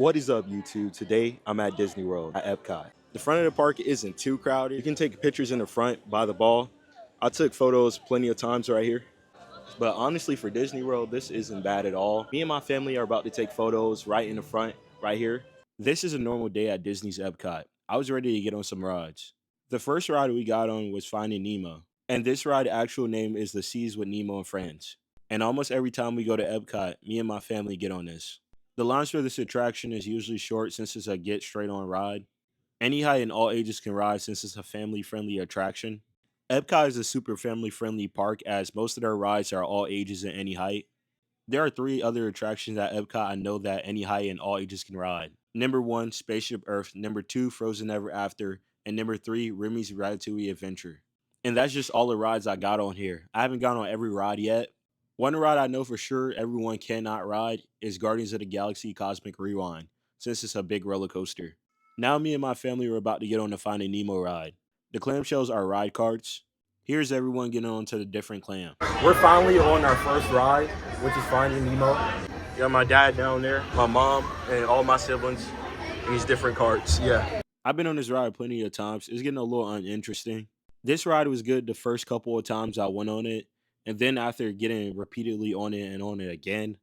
What is up, YouTube? Today I'm at Disney World at Epcot. The front of the park isn't too crowded. You can take pictures in the front by the ball. I took photos plenty of times right here. But honestly, for Disney World, this isn't bad at all. Me and my family are about to take photos right in the front, right here. This is a normal day at Disney's Epcot. I was ready to get on some rides. The first ride we got on was Finding Nemo. And this ride actual name is The Seas with Nemo and Friends. And almost every time we go to Epcot, me and my family get on this. The lines for this attraction is usually short since it's a get straight on ride. Any height and all ages can ride since it's a family friendly attraction. Epcot is a super family friendly park as most of their rides are all ages and any height. There are three other attractions at Epcot I know that any height and all ages can ride. Number one, Spaceship Earth. Number two, Frozen Ever After. And number three, Remy's Ratatouille Adventure. And that's just all the rides I got on here. I haven't gone on every ride yet. One ride I know for sure everyone cannot ride is Guardians of the Galaxy Cosmic Rewind, since it's a big roller coaster. Now me and my family are about to get on the Finding Nemo ride. The clamshells are ride carts. Here's everyone getting onto the different clam. We're finally on our first ride, which is Finding Nemo. Got my dad down there, my mom, and all my siblings in these different carts. Yeah. I've been on this ride plenty of times. It's getting a little uninteresting. This ride was good the first couple of times I went on it. And then after getting repeatedly on it and on it again,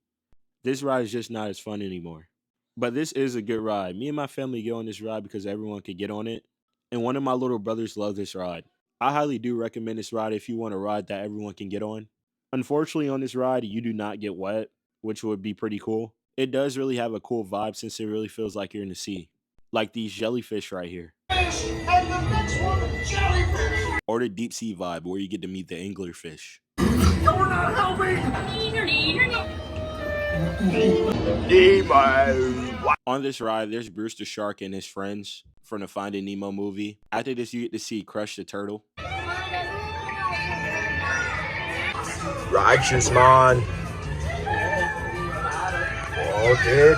this ride is just not as fun anymore. But this is a good ride. Me and my family get on this ride because everyone could get on it. And one of my little brothers loves this ride. I highly do recommend this ride if you want a ride that everyone can get on. Unfortunately, on this ride, you do not get wet, which would be pretty cool. It does really have a cool vibe since it really feels like you're in the sea. Like these jellyfish right here. And the next one, jellyfish! Or the deep sea vibe where you get to meet the anglerfish. You're not helping! Nemo! On this ride, there's Bruce the Shark and his friends from the Finding Nemo movie. After this, you get to see Crush the Turtle. Righteous man. Oh, dude.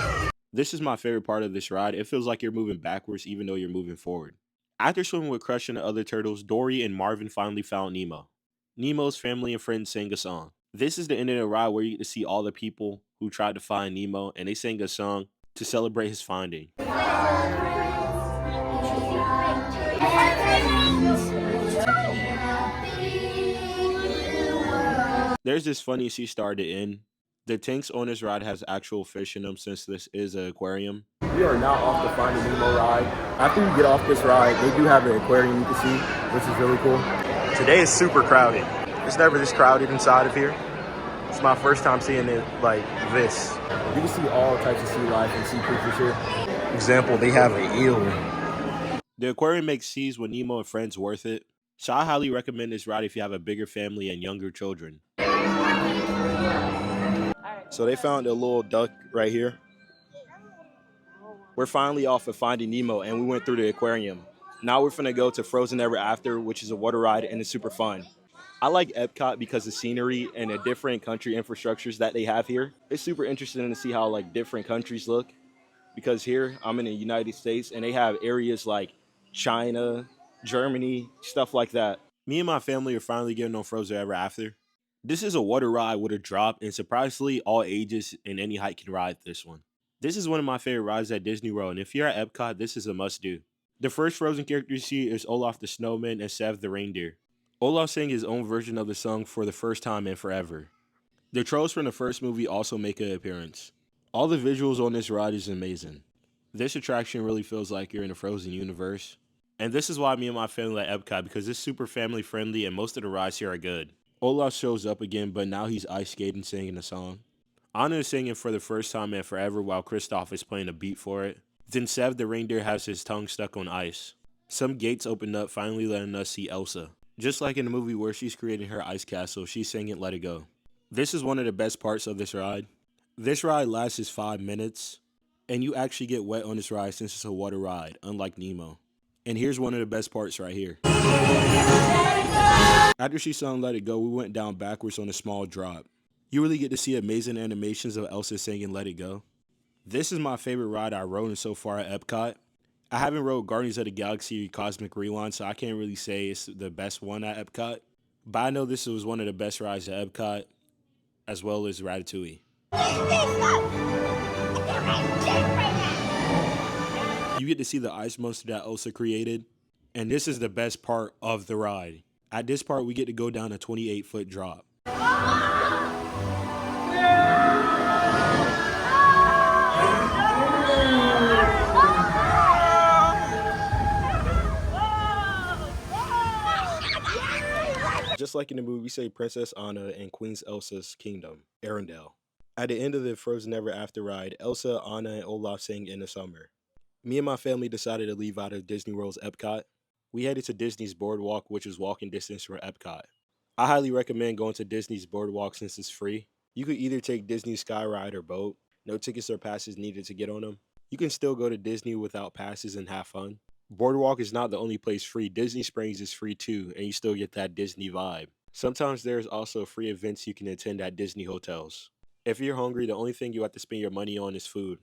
This is my favorite part of this ride. It feels like you're moving backwards even though you're moving forward. After swimming with Crush and the other turtles, Dory and Marvin finally found Nemo. Nemo's family and friends sang a song. This is the end of the ride where you get to see all the people who tried to find Nemo, and they sang a song to celebrate his finding. There's this funny sea star at the end. The tanks on this ride has actual fish in them since this is an aquarium. We are now off the Finding Nemo ride. After you get off this ride, they do have an aquarium you can see, which is really cool. Today is super crowded. It's never this crowded inside of here. It's my first time seeing it like this. You can see all types of sea life and sea creatures here. Example, they have an eel. The aquarium makes Seas with Nemo and Friends worth it. So I highly recommend this ride if you have a bigger family and younger children. So they found a little duck right here. We're finally off of Finding Nemo and we went through the aquarium. Now we're finna go to Frozen Ever After, which is a water ride and it's super fun. I like Epcot because the scenery and the different country infrastructures that they have here. It's super interesting to see how like different countries look. Because here I'm in the United States and they have areas like China, Germany, stuff like that. Me and my family are finally getting on Frozen Ever After. This is a water ride with a drop and surprisingly all ages and any height can ride this one. This is one of my favorite rides at Disney World and if you're at Epcot, this is a must do. The first Frozen character you see is Olaf the Snowman and Sev the Reindeer. Olaf sang his own version of the song for the first time in forever. The trolls from the first movie also make an appearance. All the visuals on this ride is amazing. This attraction really feels like you're in the Frozen universe. And this is why me and my family at Epcot because it's super family friendly and most of the rides here are good. Olaf shows up again, but now he's ice skating singing a song. Anna is singing for the first time in forever while Kristoff is playing a beat for it. Then Sev the reindeer has his tongue stuck on ice. Some gates opened up, finally letting us see Elsa. Just like in the movie where she's creating her ice castle, she's singing Let It Go. This is one of the best parts of this ride. This ride lasts 5 minutes, and you actually get wet on this ride since it's a water ride, unlike Nemo. And here's one of the best parts right here. After she sung Let It Go, we went down backwards on a small drop. You really get to see amazing animations of Elsa singing Let It Go. This is my favorite ride I rode so far at Epcot. I haven't rode Guardians of the Galaxy Cosmic Rewind, so I can't really say it's the best one at Epcot. But I know this was one of the best rides at Epcot, as well as Ratatouille. You get to see the ice monster that Elsa created. And this is the best part of the ride. At this part, we get to go down a 28-foot drop. Just like in the movie, we say Princess Anna and Queen Elsa's kingdom, Arendelle. At the end of the Frozen Never After ride, Elsa, Anna, and Olaf sing In the Summer. Me and my family decided to leave out of Disney World's Epcot. We headed to Disney's Boardwalk, which is walking distance from Epcot. I highly recommend going to Disney's Boardwalk since it's free. You could either take Disney's Sky Ride or boat. No tickets or passes needed to get on them. You can still go to Disney without passes and have fun. Boardwalk is not the only place free. Disney Springs is free too, and you still get that Disney vibe. Sometimes there's also free events you can attend at Disney hotels. If you're hungry, the only thing you have to spend your money on is food.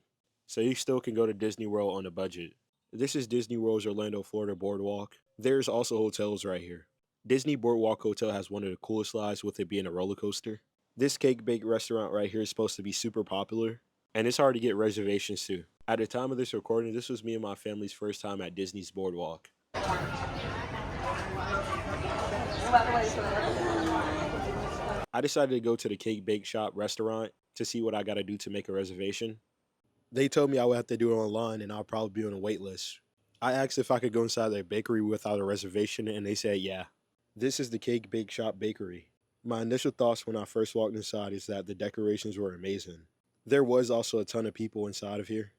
So you still can go to Disney World on a budget. This is Disney World's Orlando, Florida Boardwalk. There's also hotels right here. Disney Boardwalk Hotel has one of the coolest slides with it being a roller coaster. This cake bake restaurant right here is supposed to be super popular, and it's hard to get reservations to. At the time of this recording, this was me and my family's first time at Disney's Boardwalk. I decided to go to the cake bake shop restaurant to see what I gotta do to make a reservation. They told me I would have to do it online and I'll probably be on a wait list. I asked if I could go inside their bakery without a reservation and they said yeah. This is the cake bake shop bakery. My initial thoughts when I first walked inside is that the decorations were amazing. There was also a ton of people inside of here.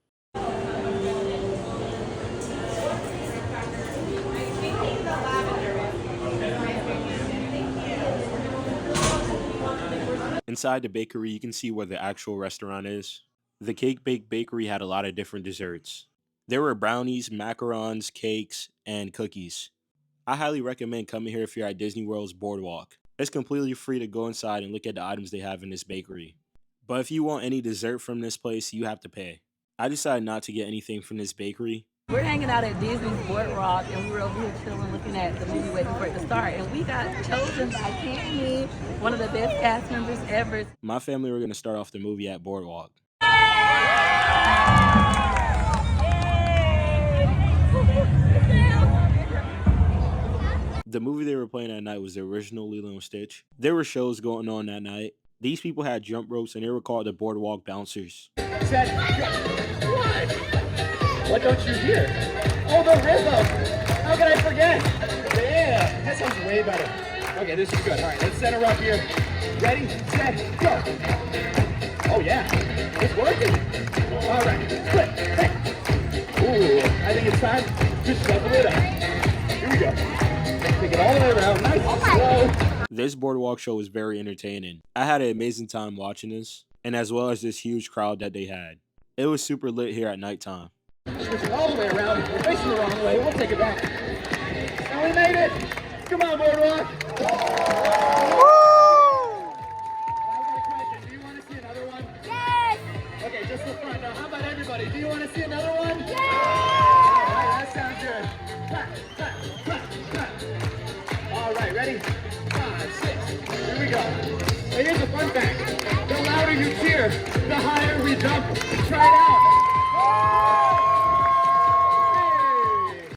Inside the bakery, you can see where the actual restaurant is. The Cake Bake Bakery had a lot of different desserts. There were brownies, macarons, cakes, and cookies. I highly recommend coming here if you're at Disney World's Boardwalk. It's completely free to go inside and look at the items they have in this bakery. But if you want any dessert from this place, you have to pay. I decided not to get anything from this bakery. We're hanging out at Disney's Boardwalk, and we were over here chilling, looking at the movie waiting for it to start. And we got chosen by Tammy, one of the best cast members ever. My family were going to start off the movie at Boardwalk. The movie they were playing that night was the original Lilo and Stitch. There were shows going on that night. These people had jump ropes and they were called the Boardwalk Bouncers. What don't you hear? Oh, the rhythm! How can I forget? Yeah, that sounds way better. Okay, this is good. All right, let's set her up here. Ready, set, go! Oh yeah, it's working. All right, flip, hey. Ooh, I think it's time to shuffle it up. Here we go. Take it all the way around, nice and slow. This Boardwalk show was very entertaining. I had an amazing time watching this, and as well as this huge crowd that they had. It was super lit here at nighttime. Switching all the way around. We're facing the wrong way. We'll take it back. And we made it. Come on, Boardwalk. Woo! I've got a question. Do you want to see another one? Yes! Okay, just the front. Now, how about everybody? Do you want to see another one? Yes! All right, that sounds good. Clap, clap, clap, clap. All right, ready? 5, 6. Here we go. Hey, here's a fun fact. The louder you cheer, the higher we jump. Try it out.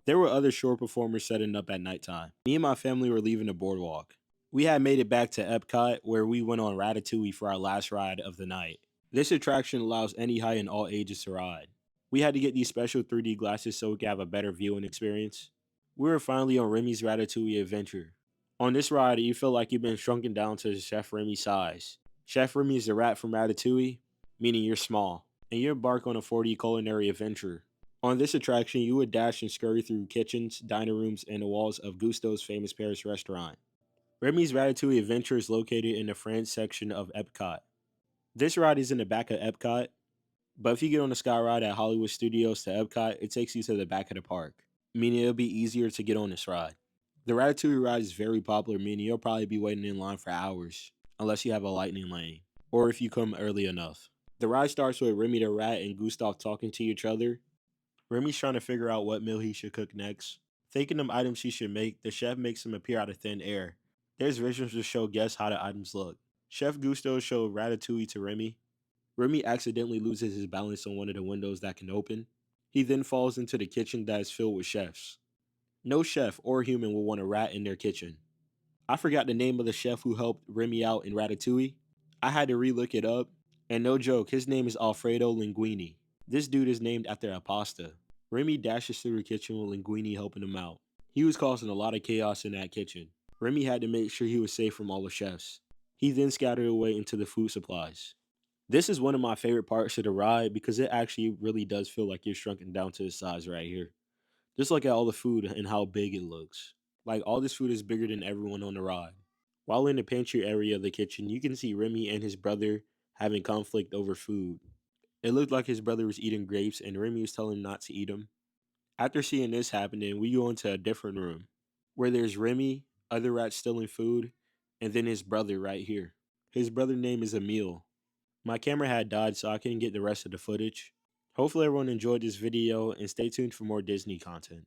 There were other shore performers setting up at nighttime. Me and my family were leaving the Boardwalk. We had made it back to Epcot where we went on Ratatouille for our last ride of the night. This attraction allows any height and all ages to ride. We had to get these special 3D glasses so we could have a better viewing experience. We were finally on Remy's Ratatouille adventure. On this ride, you feel like you've been shrunken down to Chef Remy's size. Chef Remy is the rat from Ratatouille, meaning you're small, and you embark on a 4D culinary adventure. On this attraction, you would dash and scurry through kitchens, dining rooms, and the walls of Gusteau's famous Paris restaurant. Remy's Ratatouille Adventure is located in the France section of Epcot. This ride is in the back of Epcot, but if you get on the Sky Ride at Hollywood Studios to Epcot, it takes you to the back of the park, meaning it'll be easier to get on this ride. The Ratatouille ride is very popular, meaning you'll probably be waiting in line for hours, unless you have a lightning lane, or if you come early enough. The ride starts with Remy the rat and Gustav talking to each other. Remy's trying to figure out what meal he should cook next. Thinking of items he should make, the chef makes them appear out of thin air. There's visuals to show guests how the items look. Chef Gusteau showed Ratatouille to Remy. Remy accidentally loses his balance on one of the windows that can open. He then falls into the kitchen that is filled with chefs. No chef or human will want a rat in their kitchen. I forgot the name of the chef who helped Remy out in Ratatouille. I had to re-look it up, and no joke, his name is Alfredo Linguini. This dude is named after a pasta. Remy dashes through the kitchen with Linguini helping him out. He was causing a lot of chaos in that kitchen. Remy had to make sure he was safe from all the chefs. He then scattered away into the food supplies. This is one of my favorite parts of the ride because it actually really does feel like you're shrunken down to the size right here. Just look at all the food and how big it looks. Like all this food is bigger than everyone on the ride. While in the pantry area of the kitchen, you can see Remy and his brother having conflict over food. It looked like his brother was eating grapes and Remy was telling him not to eat them. After seeing this happening, we go into a different room where there's Remy, other rats stealing food, and then his brother right here. His brother's name is Emil. My camera had died, so I couldn't get the rest of the footage. Hopefully everyone enjoyed this video and stay tuned for more Disney content.